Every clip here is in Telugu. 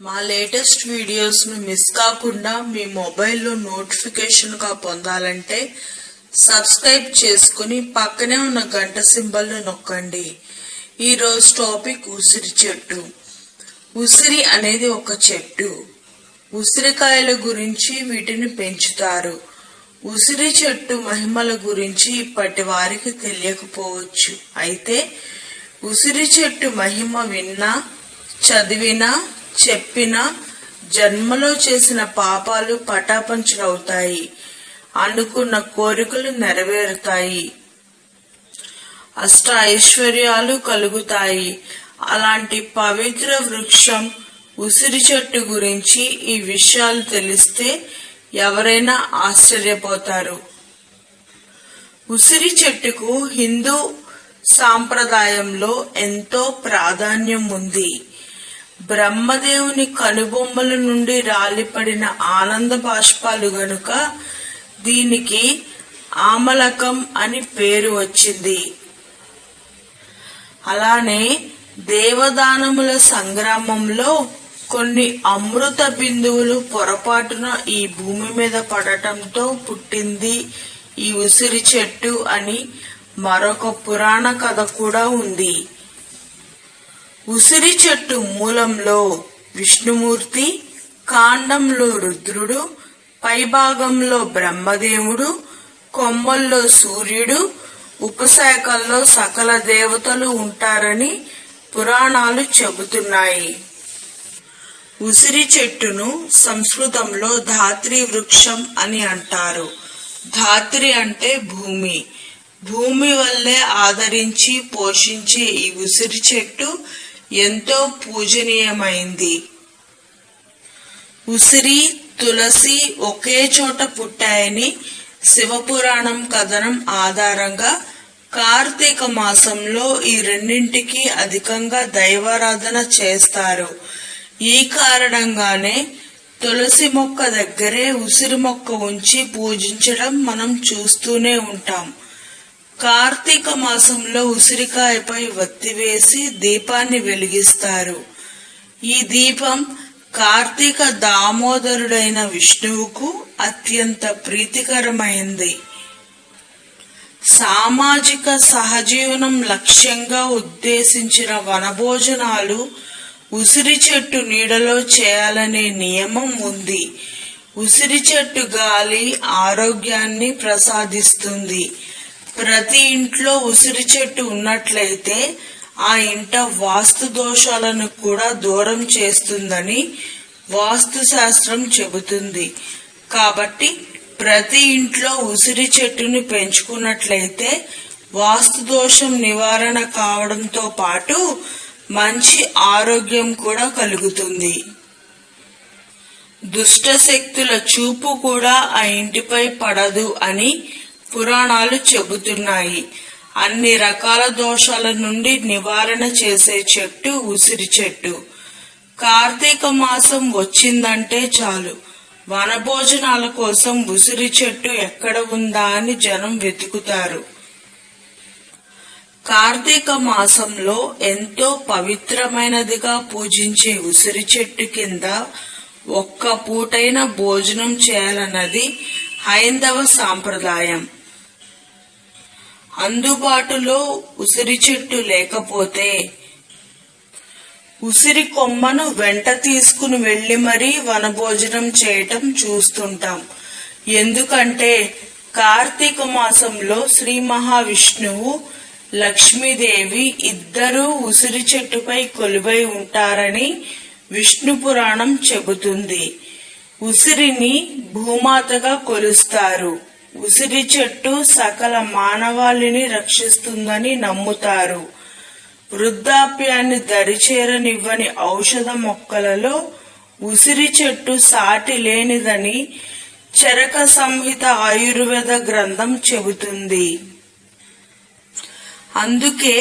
మా లేటెస్ట్ వీడియోస్ను మిస్ కాకుండా మీ మొబైల్లో నోటిఫికేషన్గా పొందాలంటే సబ్స్క్రైబ్ చేసుకుని పక్కనే ఉన్న గంట సింబల్ను నొక్కండి. ఈరోజు టాపిక్ ఉసిరి చెట్టు. ఉసిరి అనేది ఒక చెట్టు. ఉసిరికాయల గురించి వీటిని పెంచుతారు. ఉసిరి చెట్టు మహిమల గురించి ఇప్పటి వారికి తెలియకపోవచ్చు. అయితే ఉసిరి చెట్టు మహిమ విన్నా, చదివినా, చెప్పినా జన్మలో చేసిన పాపాలు పటాపంచలవుతాయి, అనుకున్న కోరికలు నెరవేరుతాయి, అష్ట ఐశ్వర్యాలు కలుగుతాయి. అలాంటి పవిత్ర వృక్షం ఉసిరి చెట్టు గురించి ఈ విషయాలు తెలిస్తే ఎవరైనా ఆశ్చర్యపోతారు. ఉసిరి చెట్టుకు హిందూ సాంప్రదాయంలో ఎంతో ప్రాధాన్యం ఉంది. బ్రహ్మదేవుని కనుబొమ్మల నుండి రాలిపడిన ఆనంద బాష్పాలు గనుక దీనికి ఆమలకం అని పేరు వచ్చింది. అలానే దేవదానముల సంగ్రామంలో కొన్ని అమృత బిందువులు పొరపాటున ఈ భూమి మీద పడటంతో పుట్టింది ఈ ఉసిరి చెట్టు అని మరొక పురాణ కథ కూడా ఉంది. ఉసిరి చెట్టు మూలంలో విష్ణుమూర్తి, కాండంలో రుద్రుడు, పైభాగంలో బ్రహ్మదేవుడు, కొమ్మల్లో సూర్యుడు, ఉపశాఖల్లో సకల దేవతలు ఉంటారని పురాణాలు చెబుతున్నాయి. ఉసిరి చెట్టును సంస్కృతంలో ధాత్రి వృక్షం అని అంటారు. ధాత్రి అంటే భూమి. భూమి వల్లే ఆదరించి పోషించే ఈ ఉసిరి చెట్టు ఎంతో పూజనీయమైంది. ఉసిరి, తులసి ఒకే చోట పుట్టాయని శివపురాణం కథనం ఆధారంగా కార్తీక మాసంలో ఈ రెండింటికి అధికంగా దైవారాధన చేస్తారు. ఈ కారణంగానే తులసి మొక్క దగ్గరే ఉసిరి మొక్క ఉంచి పూజించడం మనం చూస్తూనే ఉంటాం. కార్తీక మాసంలో ఉసిరికాయపై వత్తి వేసి దీపాన్ని వెలిగిస్తారు. ఈ దీపం కార్తీక దామోదరుడైన విష్ణువుకు అత్యంత ప్రీతికరమైంది. సామాజిక సహజీవనం లక్ష్యంగా ఉద్దేశించిన వనభోజనాలు ఉసిరి చెట్టు నీడలో చేయాలనే నియమం ఉంది. ఉసిరి చెట్టు గాలి ఆరోగ్యాన్ని ప్రసాదిస్తుంది. ప్రతి ఇంట్లో ఉసిరి చెట్టు ఉన్నట్లయితే ఆ ఇంట వాస్తు దోషాలను కూడా దూరం చేస్తుందని వాస్తు శాస్త్రం చెబుతుంది. కాబట్టి ప్రతి ఇంట్లో ఉసిరి చెట్టుని పెంచుకున్నట్లయితే వాస్తు దోషం నివారణ కావడంతో పాటు మంచి ఆరోగ్యం కూడా కలుగుతుంది. దుష్ట శక్తుల చూపు కూడా ఆ ఇంటిపై పడదు అని పురాణాలు చెబుతున్నాయి. అన్ని రకాల దోషాల నుండి నివారణ చేసే చెట్టు ఉసిరి చెట్టు. కార్తీక మాసం వచ్చిందంటే చాలు వనభోజనాల కోసం ఉసిరి చెట్టు ఎక్కడ ఉందా అని జనం వెతుకుతారు. కార్తీక మాసంలో ఎంతో పవిత్రమైనదిగా పూజించే ఉసిరి చెట్టు కింద ఒక్క పూటైన భోజనం చేయాలన్నది హైందవ సాంప్రదాయం. అందుబాటులో ఉసిరి చెట్టు లేకపోతే ఉసిరి కొమ్మను వెంట తీసుకుని వెళ్లి మరీ వనభోజనం చేయటం చూస్తుంటాం. ఎందుకంటే కార్తీక మాసంలో శ్రీ మహావిష్ణువు, లక్ష్మీదేవి ఇద్దరూ ఉసిరి చెట్టుపై కొలువై ఉంటారని విష్ణు పురాణం చెబుతుంది. ఉసిరిని భూమాతగా కొలుస్తారు. ఉసిరి చెట్టు సకల మానవాళిని రక్షిస్తుందని నమ్ముతారు. వృద్ధాప్యాన్ని దరిచేరనివ్వని ఔషధ మొక్కలలో ఉసిరి చెట్టు సాటి లేనిదని చరక సంహిత ఆయుర్వేద గ్రంథం చెబుతుంది. అందుకే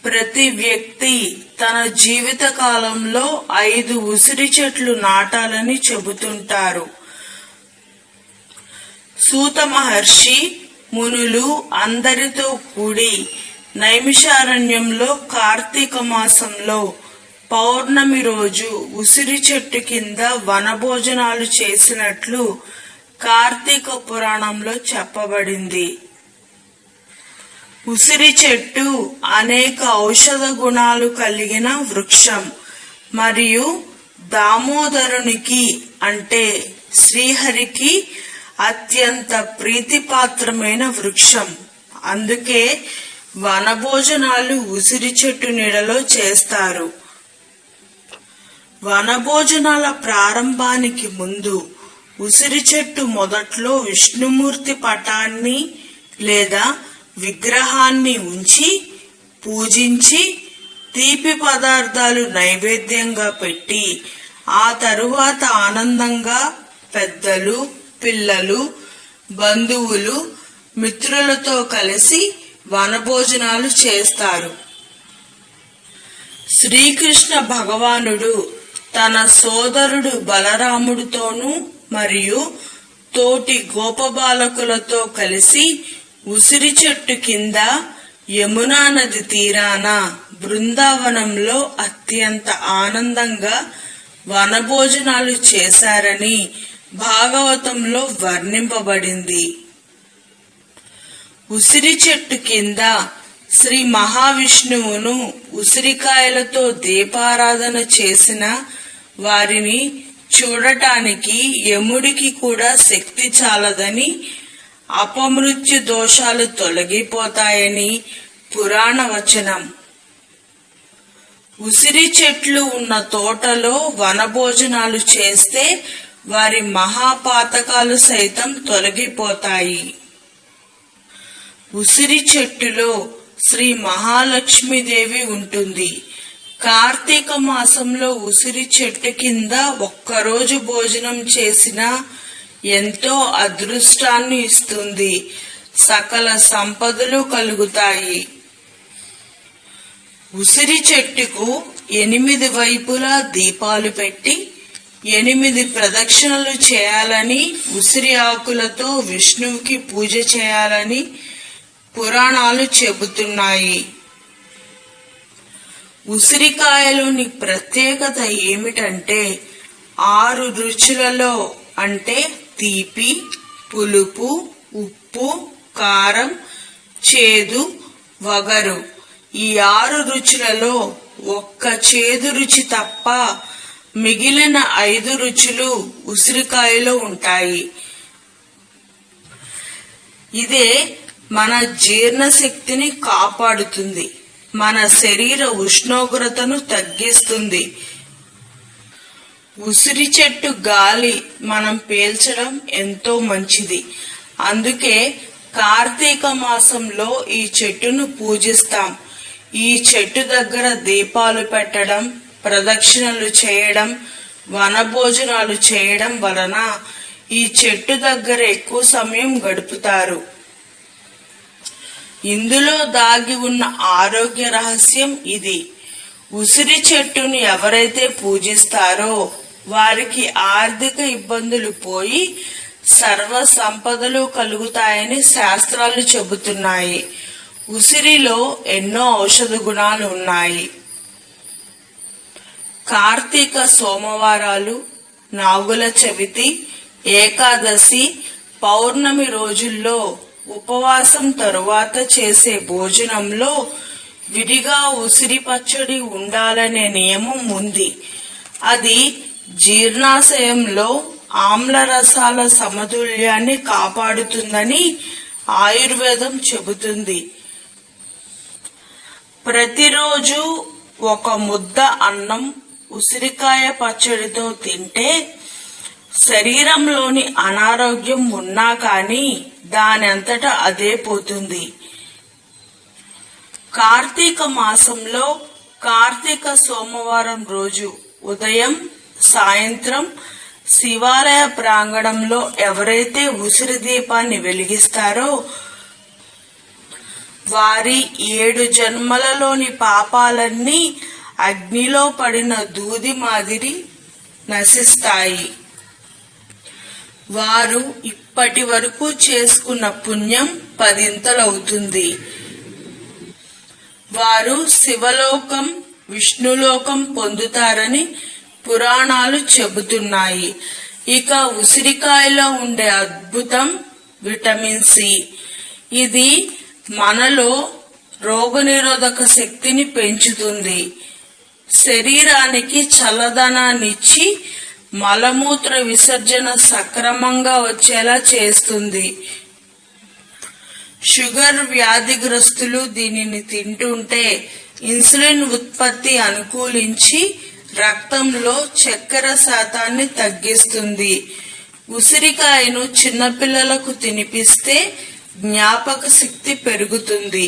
ప్రతి వ్యక్తి తన జీవిత కాలంలో 5 ఉసిరి చెట్లు నాటాలని చెబుతుంటారు. సూత మహర్షి, మునులు అందరితో కూడి నైమిషారణ్యంలో కార్తీక మాసంలో పౌర్ణమి రోజు ఉసిరి చెట్టు కింద వనభోజనాలు చేసినట్లు కార్తీక పురాణంలో చెప్పబడింది. ఉసిరి చెట్టు అనేక ఔషధ గుణాలు కలిగిన వృక్షం మరియు దామోదరునికి అంటే శ్రీహరికి అత్యంత ప్రీతిపాత్రమైన వృక్షం. అందుకే వనభోజనాలు ఉసిరి చెట్టు నీడలో చేస్తారు. వనభోజనాల ప్రారంభానికి ముందు ఉసిరి చెట్టు మొదట్లో విష్ణుమూర్తి పటాన్ని లేదా విగ్రహాన్ని ఉంచి పూజించి తీపి పదార్థాలు నైవేద్యంగా పెట్టి ఆ తరువాత ఆనందంగా పెద్దలు, పిల్లలు, బంధువులు, మిత్రులతో కలిసి వనభోజనాలు చేస్తారు. శ్రీకృష్ణ భగవానుడు తన సోదరుడు బలరాముడితోనూ మరియు తోటి గోపబాలకులతో కలిసి ఉసిరి చెట్టు కింద యమునా నది తీరాన బృందావనంలో అత్యంత ఆనందంగా వనభోజనాలు చేశారని భాగవతంలో వర్ణింపబడింది. ఉసిరి చెట్టు కింద శ్రీ మహావిష్ణువును ఉసిరికాయలతో దీపారాధన చేసిన వారిని చూడటానికి యముడికి కూడా శక్తి చాలదని, అపమృత్యు దోషాలు తొలగిపోతాయని పురాణ వచనం. ఉసిరి చెట్లు ఉన్న తోటలో వనభోజనాలు చేస్తే వారి మహాపాతకాలు సైతం తొలగిపోతాయి. ఉసిరి చెట్టులో శ్రీ మహాలక్ష్మీదేవి ఉంటుంది. కార్తీక మాసంలో ఉసిరి చెట్టు కింద ఒక్కరోజు భోజనం చేసినా ఎంతో అదృష్టాన్ని ఇస్తుంది. సకల సంపదలు కలుగుతాయి. ఉసిరి చెట్టుకు 8 వైపులా దీపాలు పెట్టి 8 ప్రదక్షిణలు చేయాలని, ఉసిరి ఆకులతో విష్ణువుకి పూజ చేయాలని పురాణాలు చెబుతున్నాయి. ఉసిరికాయలోని ప్రత్యేకత ఏమిటంటే 6 రుచులలో అంటే తీపి, పులుపు, ఉప్పు, కారం, చేదు, వగరు ఈ 6 రుచులలో ఒక్క చేదు రుచి తప్ప మిగిలిన 5 రుచులు ఉసిరికాయలో ఉంటాయి. ఇదే మన జీర్ణశక్తిని కాపాడుతుంది. మన శరీర ఉష్ణోగ్రతను తగ్గిస్తుంది. ఉసిరి చెట్టు గాలి మనం పీల్చడం ఎంతో మంచిది. అందుకే కార్తీక మాసంలో ఈ చెట్టును పూజిస్తాం. ఈ చెట్టు దగ్గర దీపాలు పెట్టడం, ప్రదక్షిణలు చేయడం, వనభోజనాలు చేయడం వలన ఈ చెట్టు దగ్గర ఎక్కువ సమయం గడుపుతారు. ఇందులో దాగి ఉన్న ఆరోగ్య రహస్యం ఇది. ఉసిరి చెట్టును ఎవరైతే పూజిస్తారో వారికి ఆర్థిక ఇబ్బందులు పోయి సర్వ సంపదలు కలుగుతాయని శాస్త్రాలు చెబుతున్నాయి. ఉసిరిలో ఎన్నో ఔషధ గుణాలు ఉన్నాయి. కార్తీక సోమవారాలు, నాగుల చవితి, ఏకాదశి, పౌర్ణమి రోజుల్లో ఉపవాసం తరువాత చేసే భోజనంలో విడిగా ఉసిరి పచ్చడి ఉండాలనే నియమం ఉంది. అది జీర్ణాశయంలో ఆమ్ల రసాల సమతుల్యాన్ని కాపాడుతుందని ఆయుర్వేదం చెబుతుంది. ప్రతిరోజు ఒక ముద్ద అన్నం ఉసిరికాయ పచ్చడితో తింటే శరీరంలోని అనారోగ్యం ఉన్నా కానీ దానంతటా అదే పోతుంది. కార్తీక మాసంలో కార్తీక సోమవారం రోజు ఉదయం, సాయంత్రం శివాలయ ప్రాంగణంలో ఎవరైతే ఉసిరి దీపాన్ని వెలిగిస్తారో వారి 7 జన్మలలోని పాపాలన్నీ అగ్నిలో పడిన దూది మాదిరి నశిస్తాయి. వారు ఇప్పటి వరకు చేసుకున్న పుణ్యం 10 ఇంతలవుతుంది. వారు శివలోకం విష్ణులోకం పొందుతారని పురాణాలు చెబుతున్నాయి. ఇక ఉసిరికాయలో ఉండే అద్భుతం విటమిన్ సి. ఇది మనలో రోగనిరోధక శక్తిని పెంచుతుంది, శరీరానికి చల్లదనాన్నిచ్చి మలమూత్ర విసర్జన సక్రమంగా వచ్చేలా చేస్తుంది. షుగర్ వ్యాధిగ్రస్తులు దీనిని తింటుంటే ఇన్సులిన్ ఉత్పత్తి అనుకూలించి రక్తంలో చక్కెర శాతాన్ని తగ్గిస్తుంది. ఉసిరికాయను చిన్నపిల్లలకు తినిపిస్తే జ్ఞాపక శక్తి పెరుగుతుంది,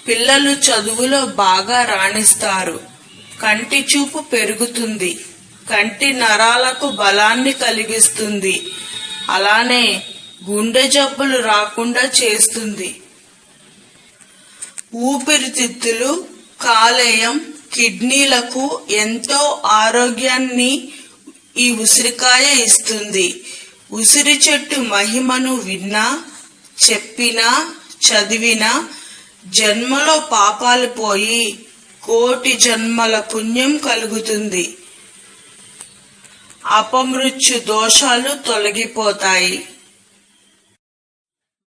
పిల్లలు చదువులో బాగా రాణిస్తారు, కంటి చూపు పెరుగుతుంది, కంటి నరాలకు బలాన్ని కలిగిస్తుంది, అలానే గుండె జబ్బులు రాకుండా చేస్తుంది. ఊపిరితిత్తులు, కాలేయం, కిడ్నీలకు ఎంతో ఆరోగ్యాన్ని ఈ ఉసిరికాయ ఇస్తుంది. ఉసిరి చెట్టు మహిమను విన్నా, చెప్పినా, చదివినా జన్మలో పాపాలు పోయి కోటి జన్మల పుణ్యం కలుగుతుంది, అపమృత్యు దోషాలు తొలగిపోతాయి.